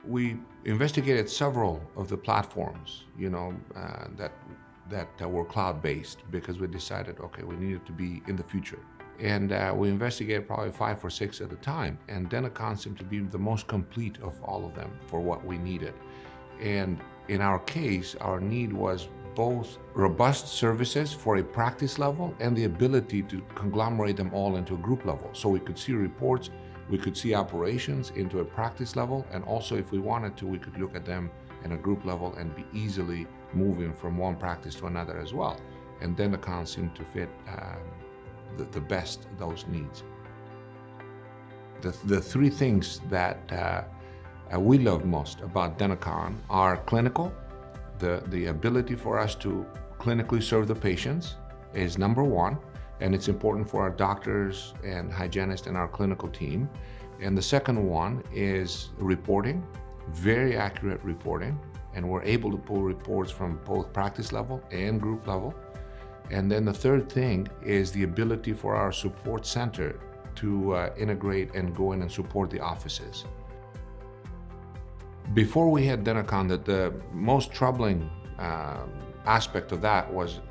We investigated several of the platforms, that were cloud-based, because we decided, okay, we needed to be in the future. And we investigated probably 5 or 6 at a time, and Denticon seemed to be the most complete of all of them for what we needed. And in our case, our need was both robust services for a practice level and the ability to conglomerate them all into a group level. So we could see reports, we could see operations into a practice level, and also if we wanted to, we could look at them in a group level and be easily moving from one practice to another as well. And Denticon seemed to fit the best those needs. The 3 things that we love most about Denticon are clinical. The ability for us to clinically serve the patients is number 1, and it's important for our doctors and hygienists and our clinical team. And the second one is reporting, very accurate reporting, and we're able to pull reports from both practice level and group level. And then the third thing is the ability for our support center to integrate and go in and support the offices. Before we had Denticon, the most troubling aspect of that was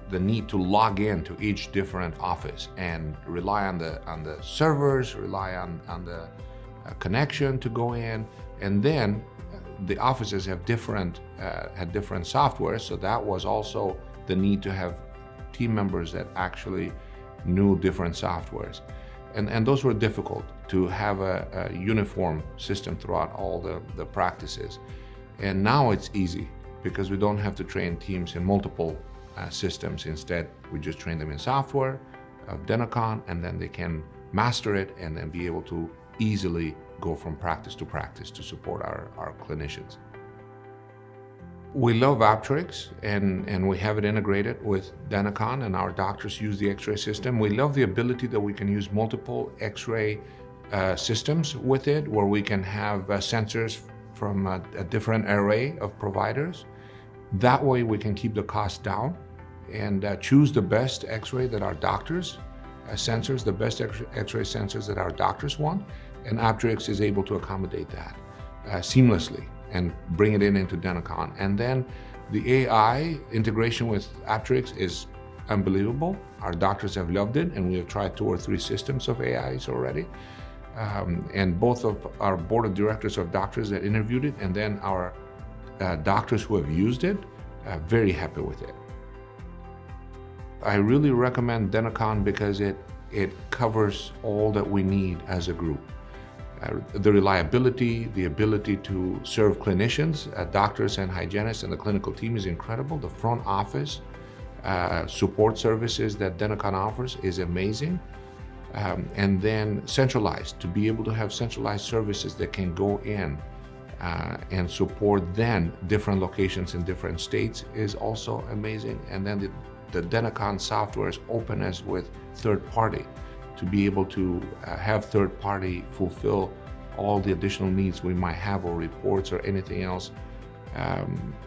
the need to log in to each different office and rely on the servers, rely on the connection to go in, and then the offices have had different software, so that was also the need to have team members that actually knew different softwares. And those were difficult to have a uniform system throughout all the practices. And now it's easy because we don't have to train teams in multiple systems. Instead, we just train them in software of Denticon, and then they can master it and then be able to easily go from practice to practice to support our clinicians. We love Apteryx, and we have it integrated with Denticon, and our doctors use the X-ray system. We love the ability that we can use multiple X-ray systems with it, where we can have sensors from a different array of providers. That way we can keep the cost down and choose the best X-ray that our doctors, sensors, the best X-ray sensors that our doctors want, and Apteryx is able to accommodate that seamlessly and bring it into Denticon. And then the AI integration with Apteryx is unbelievable. Our doctors have loved it, and we have tried 2 or 3 systems of AIs already. And both of our board of directors of doctors that interviewed it, and then our doctors who have used it, are very happy with it. I really recommend Denticon because it covers all that we need as a group. The reliability, the ability to serve clinicians, doctors and hygienists, and the clinical team is incredible. The front office support services that Denticon offers is amazing. And then centralized, to be able to have centralized services that can go in and support then different locations in different states is also amazing. And then the Denticon software is open as with third party, to be able to have third party fulfill all the additional needs we might have, or reports or anything else,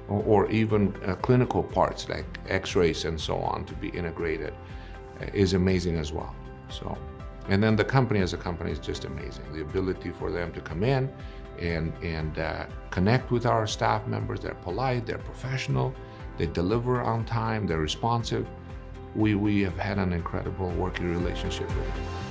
or even clinical parts like X-rays and so on to be integrated is amazing as well. So, and then the company as a company is just amazing. The ability for them to come in and connect with our staff members. They're polite, they're professional, they deliver on time, they're responsive. We have had an incredible working relationship with them.